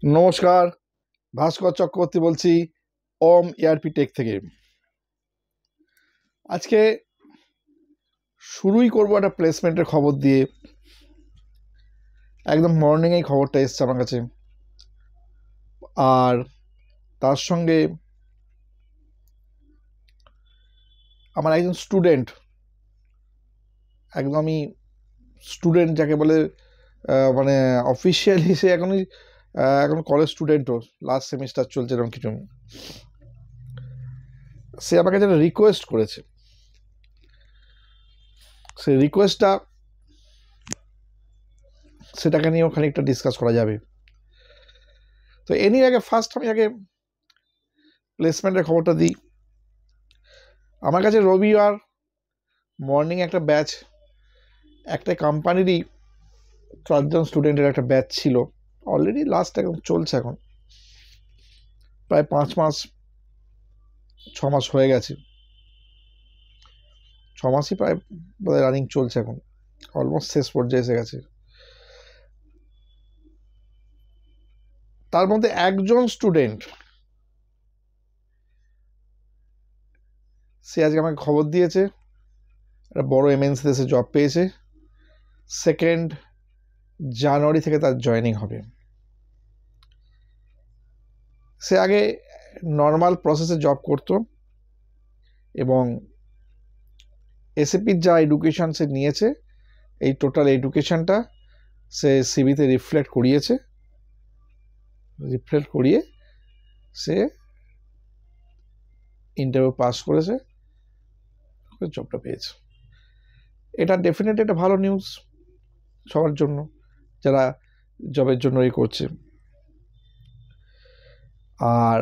নমস্কার, ভাস্কর চক্রবর্তী বলছি ওম ARP take থেকে। আজকে শুরুই করবো একটা প্লেসমেন্টের খবর দিয়ে। একদম মর্নিংয়েই খবরটা এসছে আমার কাছে, আর তার সঙ্গে আমার একজন স্টুডেন্ট, একদমই স্টুডেন্ট যাকে বলে, মানে অফিসিয়ালি সে এখন কলেজ স্টুডেন্টও, লাস্ট সেমিস্টার চলছে এরকম কিছু। সে আমাকে যেটা রিকোয়েস্ট করেছে, সেই রিকোয়েস্টটা সেটাকে নিয়েও খানিকটা ডিসকাস করা যাবে। তো এ নিয়ে ফার্স্ট আমি আগে প্লেসমেন্টের খবরটা দিই। আমার কাছে রবিবার মর্নিং একটা ব্যাচ, একটা কোম্পানিরই 4জন স্টুডেন্টের একটা ব্যাচ ছিল। অলরেডি লাস্ট এখন চলছে, এখন প্রায় 5 মাস 6 মাস হয়ে গেছে, 6 মাসই প্রায় রানিং চলছে, এখন অলমোস্ট শেষ পর্যায়ে এসে গেছে। তার মধ্যে একজন স্টুডেন্ট, সে আজকে আমাকে খবর দিয়েছে একটা বড় এমএনসিতে সে জব পেয়েছে, 2 জানুয়ারি থেকে তার জয়েনিং হবে। সে আগে নর্মাল প্রসেসে জব করতো এবং এসএপির যা এডুকেশন সে নিয়েছে, এই টোটাল এডুকেশনটা সে সিভিতে রিফ্লেক্ট করিয়ে সে ইন্টারভিউ পাস করেছে, জবটা পেয়েছে। এটা ডেফিনেটলি একটা ভালো নিউজ সবার জন্য যারা জবের জন্য এই করছে। আর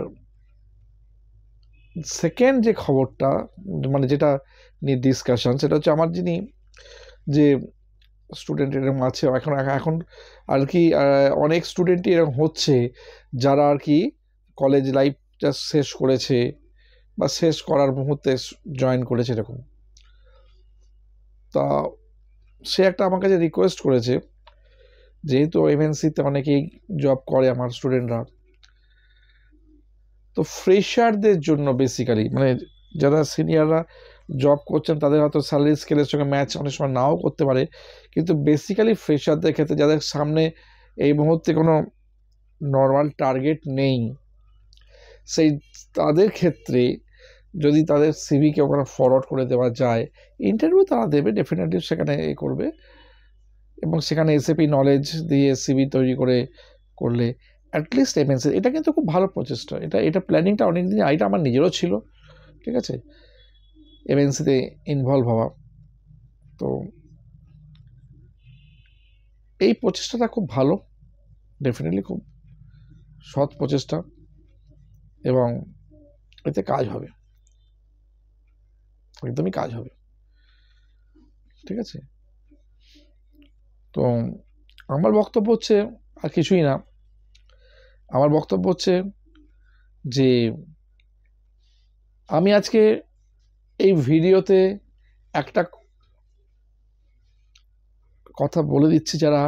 সেকেন্ড যে খবরটা, মানে যেটা নিয়ে ডিসকাশন, সেটা হচ্ছে আমার যে স্টুডেন্ট এরকম আছে এখন আর কি, অনেক স্টুডেন্টই এরকম হচ্ছে যারা আর কি কলেজ লাইফটা শেষ করেছে বা শেষ করার মুহূর্তে জয়েন করেছে এরকম। তা সে একটা আমার কাছে রিকোয়েস্ট করেছে, যেহেতু এমএনসিতে অনেকেই জব করে আমার স্টুডেন্টরা, তো ফ্রেশারদের জন্য বেসিক্যালি, মানে যারা সিনিয়ররা জব করছেন তাদের হয়তো স্যালারি স্কেলের সঙ্গে ম্যাচ অনেক সময় নাও করতে পারে, কিন্তু বেসিক্যালি ফ্রেশারদের ক্ষেত্রে যাদের সামনে এই মুহূর্তে কোনো নর্মাল টার্গেট নেই, সেই তাদের ক্ষেত্রে যদি তাদের সিভিকে ওখানে ফরওয়ার্ড করে দেওয়া যায়, ইন্টারভিউ তারা দেবে, ডেফিনেটলি সেখানে করবে, এবং সেখানে এসএপি নলেজ দিয়ে সিভি তৈরি করলে অ্যাটলিস্ট এমএনসি, এটা কিন্তু খুব ভালো প্রচেষ্টা। এটা প্ল্যানিংটা অনেকদিন, এটা আমার নিজেরও ছিল, ঠিক আছে, এমএনসিতে ইনভলভ হওয়া। তো এই প্রচেষ্টাটা খুব ভালো, ডেফিনেটলি খুব সৎ প্রচেষ্টা, এবং এতে কাজ হবে, একদমই কাজ হবে, ঠিক আছে। তো আমার বক্তব্য হচ্ছে আর কিছুই না, আমার বক্তব্য হচ্ছে যে আমি আজকে এই ভিডিওতে একটা কথা বলে দিচ্ছি, যারা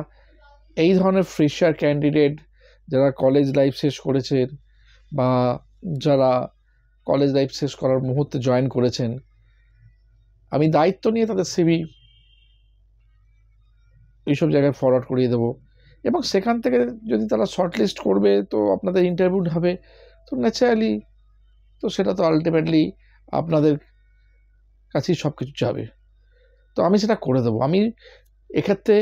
এই ধরনের ফ্রেশার ক্যান্ডিডেট, যারা কলেজ লাইফ শেষ করেছেন বা যারা কলেজ লাইফ শেষ করার মুহূর্তে জয়েন করেছেন, আমি দায়িত্ব নিয়ে তাদের সিভি এইসব জায়গায় ফরওয়ার্ড করিয়ে দেবো, এবং সেখান থেকে যদি তারা শর্টলিস্ট করবে, তো আপনাদের ইন্টারভিউ হবে, তো ন্যাচারালি তো সেটা তো আলটিমেটলি আপনাদের কাছেই সব কিছু যাবে। তো আমি সেটা করে দেবো। আমি এক্ষেত্রে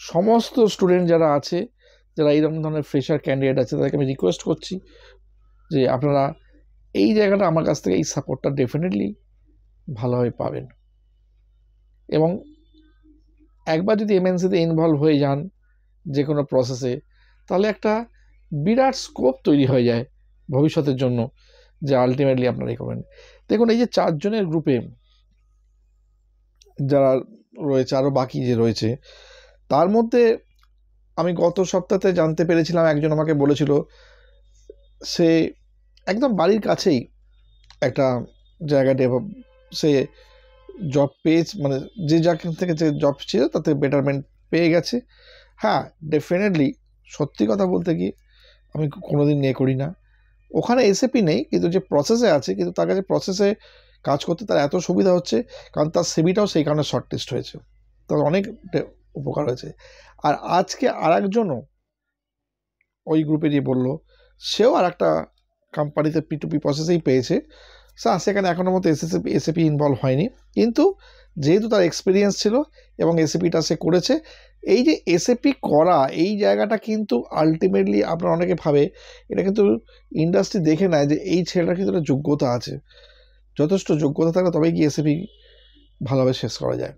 সমস্ত স্টুডেন্ট যারা আছে, যারা এইরকম ধরনের ফ্রেশার ক্যান্ডিডেট আছে, তাদেরকে আমি রিকোয়েস্ট করছি যে আপনারা এই জায়গাটা আমার কাছ থেকে এই সাপোর্টটা ডেফিনেটলি ভালোভাবে পাবেন, এবং একবার যদি এমএনসিতে ইনভলভ হয়ে যান যে কোনো প্রসেসে, তাহলে একটা বিরাট স্কোপ তৈরি হয়ে যায় ভবিষ্যতের জন্য, যে আলটিমেটলি আপনারাই করবেন। দেখুন, এই যে 4 জনের গ্রুপে যারা রয়েছে, আরও বাকি যে রয়েছে, তার মধ্যে আমি গত সপ্তাহে জানতে পেরেছিলাম, একজন আমাকে বলেছিল সে একদম বাড়ির কাছেই একটা জায়গাতে সে জব পেয়েছে, মানে যে জায়গা থেকে যে জব ছিল তাতে বেটারমেন্ট পেয়ে গেছে। হ্যাঁ, ডেফিনেটলি সত্যি কথা বলতে কি, আমি কোনোদিন নিয়ে করি না। ওখানে এসএপি নেই, কিন্তু যে প্রসেসে আছে, কিন্তু তার কাছে প্রসেসে কাজ করতে তার এত সুবিধা হচ্ছে, কারণ তার সিভিটাও সেই কারণে শর্ট লিস্ট হয়েছে, তার অনেক উপকার হয়েছে। আর আজকে আর একজনও ওই গ্রুপেরই বললো, সেও আর একটা কোম্পানিতে P2P প্রসেসেই পেয়েছে, সেখানে এখনো মতো এসএপি ইনভলভ হয়নি, কিন্তু যেহেতু তার এক্সপিরিয়েন্স ছিল এবং এসএপিটা সে করেছে, এই যে এসএপি করা এই জায়গাটা কিন্তু আলটিমেটলি আপনারা অনেকে ভাবে এটা কিন্তু ইন্ডাস্ট্রি দেখে নেয় যে এই ছেলেটার কিন্তু একটা যোগ্যতা আছে, যথেষ্ট যোগ্যতা থাকলে তবেই কি এসএপি ভালোভাবে শেষ করা যায়।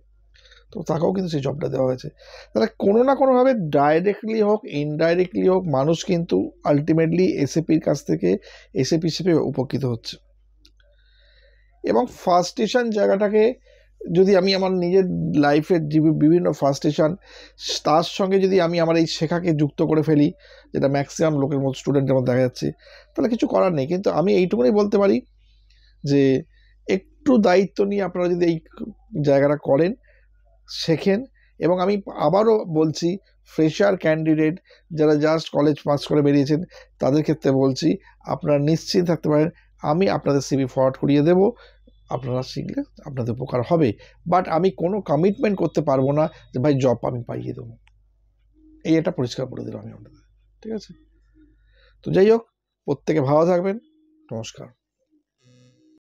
তো তাকেও কিন্তু সেই জবটা দেওয়া হয়েছে। তাহলে কোনো না কোনোভাবে ডাইরেক্টলি হোক ইনডাইরেক্টলি হোক মানুষ কিন্তু আলটিমেটলি এসএপির কাছ থেকে এসএপি হিসেবে উপকৃত হচ্ছে। এবং ফার্স্টেশন জায়গাটাকে যদি আমি আমার নিজের লাইফের বিভিন্ন ফার্স্টেশন তার সঙ্গে যদি আমি আমার এই শেখাকে যুক্ত করে ফেলি, যেটা ম্যাক্সিমাম লোকের মতো স্টুডেন্টের মধ্যে দেখা যাচ্ছে, তাহলে কিছু করার নেই। কিন্তু আমি এইটুকুনি বলতে পারি যে একটু দায়িত্ব নিয়ে আপনারা যদি এই জায়গাটা করেন, শেখেন, এবং আমি আবারও বলছি ফ্রেশার ক্যান্ডিডেট যারা জাস্ট কলেজ পাস করে বেরিয়েছেন তাদের ক্ষেত্রে বলছি আপনারা নিশ্চিত থাকতে পারেন, আমি আপনাদের সিভি ফরওয়ার্ড করিয়ে দেবো, আপনারা শিখলে আপনাদের উপকার হবে। বাট আমি কোনো কমিটমেন্ট করতে পারবো না যে ভাই জব আমি পাইয়ে দেবো, এটা পরিষ্কার করে দিলাম আমি আপনাদের, ঠিক আছে? তো যাই হোক, প্রত্যেকে ভালো থাকবেন, নমস্কার।